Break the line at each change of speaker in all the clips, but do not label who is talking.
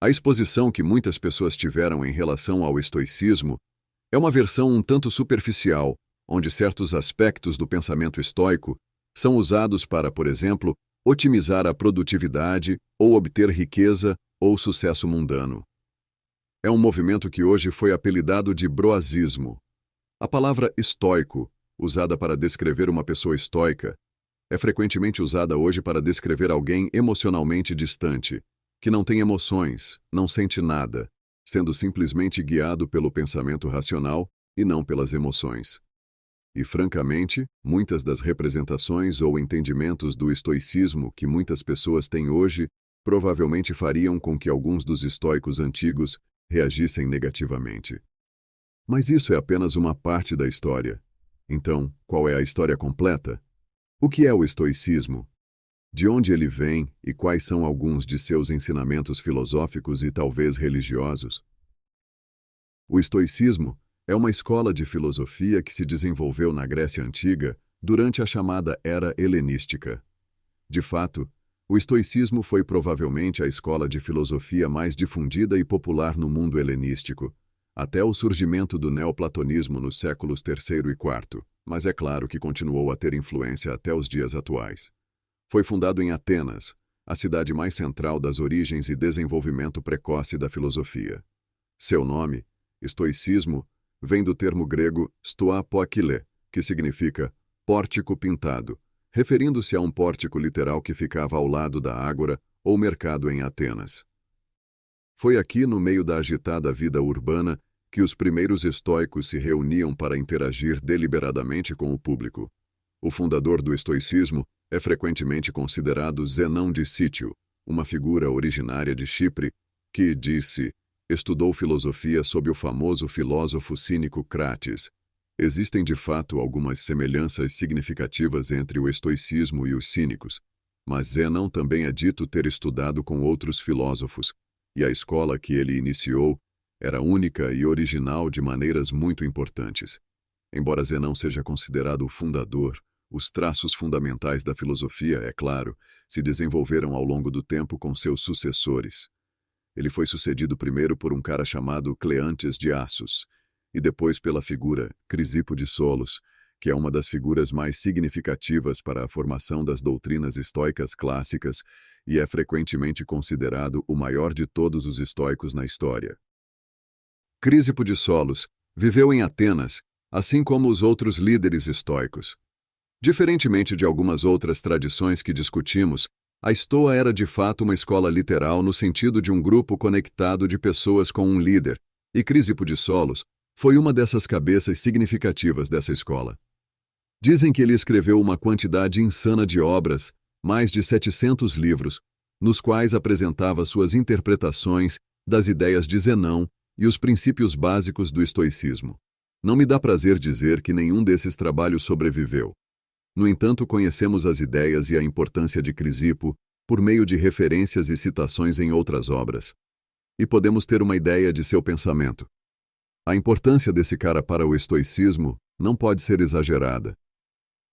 A exposição que muitas pessoas tiveram em relação ao estoicismo é uma versão um tanto superficial, onde certos aspectos do pensamento estoico são usados para, por exemplo, otimizar a produtividade ou obter riqueza ou sucesso mundano. É um movimento que hoje foi apelidado de broasismo. A palavra estoico, usada para descrever uma pessoa estoica, é frequentemente usada hoje para descrever alguém emocionalmente distante, que não tem emoções, não sente nada, sendo simplesmente guiado pelo pensamento racional e não pelas emoções. E, francamente, muitas das representações ou entendimentos do estoicismo que muitas pessoas têm hoje provavelmente fariam com que alguns dos estoicos antigos reagissem negativamente. Mas isso é apenas uma parte da história. Então, qual é a história completa? O que é o estoicismo? De onde ele vem e quais são alguns de seus ensinamentos filosóficos e talvez religiosos? O estoicismo é uma escola de filosofia que se desenvolveu na Grécia Antiga durante a chamada Era Helenística. De fato, o estoicismo foi provavelmente a escola de filosofia mais difundida e popular no mundo helenístico, até o surgimento do neoplatonismo nos séculos III e IV, mas é claro que continuou a ter influência até os dias atuais. Foi fundado em Atenas, a cidade mais central das origens e desenvolvimento precoce da filosofia. Seu nome, estoicismo, vem do termo grego stoa poikile, que significa pórtico pintado, referindo-se a um pórtico literal que ficava ao lado da ágora ou mercado em Atenas. Foi aqui, no meio da agitada vida urbana, que os primeiros estoicos se reuniam para interagir deliberadamente com o público. O fundador do estoicismo é frequentemente considerado Zenão de Cítio, uma figura originária de Chipre, que, disse, estudou filosofia sob o famoso filósofo cínico Crates. Existem de fato algumas semelhanças significativas entre o estoicismo e os cínicos, mas Zenão também é dito ter estudado com outros filósofos, e a escola que ele iniciou era única e original de maneiras muito importantes. Embora Zenão seja considerado o fundador, os traços fundamentais da filosofia, é claro, se desenvolveram ao longo do tempo com seus sucessores. Ele foi sucedido primeiro por um cara chamado Cleantes de Assos, e depois pela figura Crisipo de Solos, que é uma das figuras mais significativas para a formação das doutrinas estoicas clássicas e é frequentemente considerado o maior de todos os estoicos na história. Crisipo de Solos viveu em Atenas, assim como os outros líderes estoicos. Diferentemente de algumas outras tradições que discutimos, a Estoa era de fato uma escola literal no sentido de um grupo conectado de pessoas com um líder, e Crisipo de Solos foi uma dessas cabeças significativas dessa escola. Dizem que ele escreveu uma quantidade insana de obras, mais de 700 livros, nos quais apresentava suas interpretações das ideias de Zenão e os princípios básicos do estoicismo. Não me dá prazer dizer que nenhum desses trabalhos sobreviveu. No entanto, conhecemos as ideias e a importância de Crisipo por meio de referências e citações em outras obras. E podemos ter uma ideia de seu pensamento. A importância desse cara para o estoicismo não pode ser exagerada.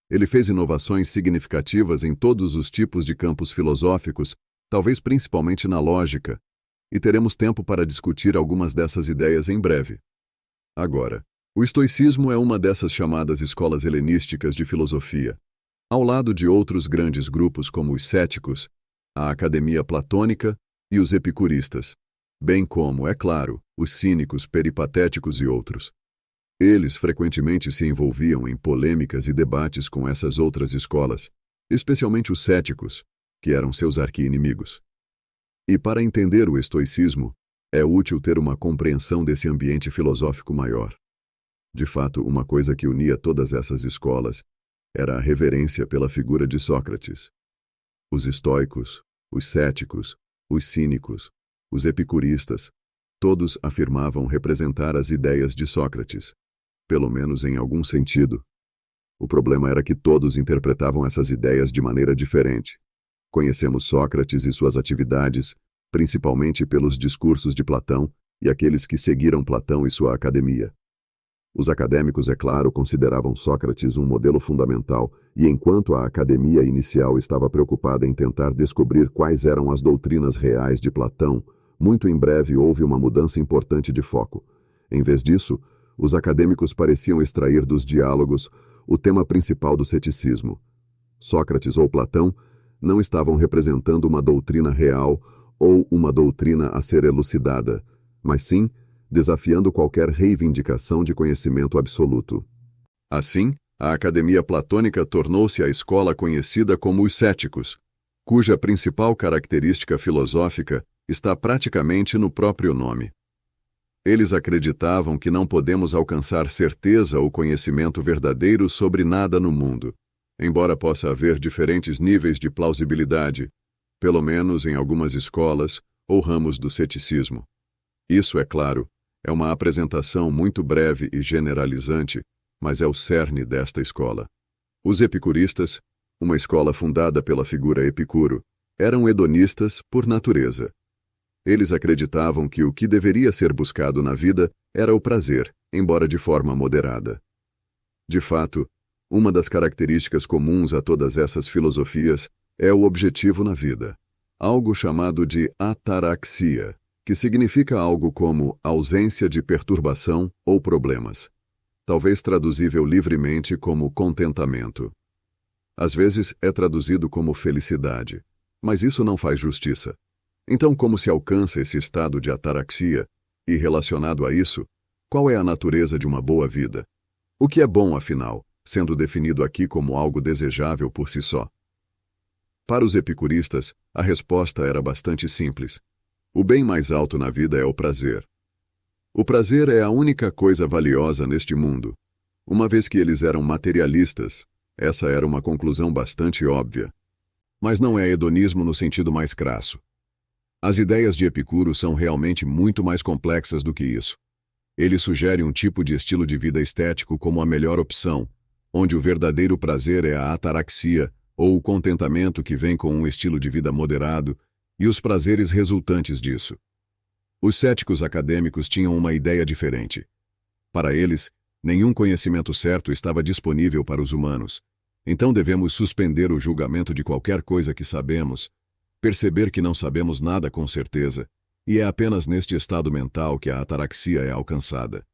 Ele fez inovações significativas em todos os tipos de campos filosóficos, talvez principalmente na lógica, e teremos tempo para discutir algumas dessas ideias em breve. Agora, o estoicismo é uma dessas chamadas escolas helenísticas de filosofia, ao lado de outros grandes grupos como os céticos, a Academia Platônica e os epicuristas, bem como, é claro, os cínicos, peripatéticos e outros. Eles frequentemente se envolviam em polêmicas e debates com essas outras escolas, especialmente os céticos, que eram seus arqui-inimigos. E para entender o estoicismo, é útil ter uma compreensão desse ambiente filosófico maior. De fato, uma coisa que unia todas essas escolas era a reverência pela figura de Sócrates. Os estoicos, os céticos, os cínicos, os epicuristas, todos afirmavam representar as ideias de Sócrates, pelo menos em algum sentido. O problema era que todos interpretavam essas ideias de maneira diferente. Conhecemos Sócrates e suas atividades, principalmente pelos discursos de Platão e aqueles que seguiram Platão e sua academia. Os acadêmicos, é claro, consideravam Sócrates um modelo fundamental, e enquanto a academia inicial estava preocupada em tentar descobrir quais eram as doutrinas reais de Platão, Muito em breve houve uma mudança importante de foco. Em vez disso, os acadêmicos pareciam extrair dos diálogos o tema principal do ceticismo. Sócrates ou Platão não estavam representando uma doutrina real ou uma doutrina a ser elucidada, mas sim desafiando qualquer reivindicação de conhecimento absoluto. Assim, a Academia Platônica tornou-se a escola conhecida como os céticos, cuja principal característica filosófica está praticamente no próprio nome. Eles acreditavam que não podemos alcançar certeza ou conhecimento verdadeiro sobre nada no mundo, embora possa haver diferentes níveis de plausibilidade, pelo menos em algumas escolas ou ramos do ceticismo. Isso, é claro, é uma apresentação muito breve e generalizante, mas é o cerne desta escola. Os epicuristas, uma escola fundada pela figura Epicuro, eram hedonistas por natureza. Eles acreditavam que o que deveria ser buscado na vida era o prazer, embora de forma moderada. De fato, uma das características comuns a todas essas filosofias é o objetivo na vida, algo chamado de ataraxia, que significa algo como ausência de perturbação ou problemas, talvez traduzível livremente como contentamento. Às vezes é traduzido como felicidade, mas isso não faz justiça. Então, como se alcança esse estado de ataraxia? E, relacionado a isso, qual é a natureza de uma boa vida? O que é bom, afinal, sendo definido aqui como algo desejável por si só? Para os epicuristas, a resposta era bastante simples. O bem mais alto na vida é o prazer. O prazer é a única coisa valiosa neste mundo. Uma vez que eles eram materialistas, essa era uma conclusão bastante óbvia. Mas não é hedonismo no sentido mais crasso. As ideias de Epicuro são realmente muito mais complexas do que isso. Ele sugere um tipo de estilo de vida estético como a melhor opção, onde o verdadeiro prazer é a ataraxia, ou o contentamento que vem com um estilo de vida moderado, e os prazeres resultantes disso. Os céticos acadêmicos tinham uma ideia diferente. Para eles, nenhum conhecimento certo estava disponível para os humanos. Então devemos suspender o julgamento de qualquer coisa que sabemos, perceber que não sabemos nada com certeza, e é apenas neste estado mental que a ataraxia é alcançada.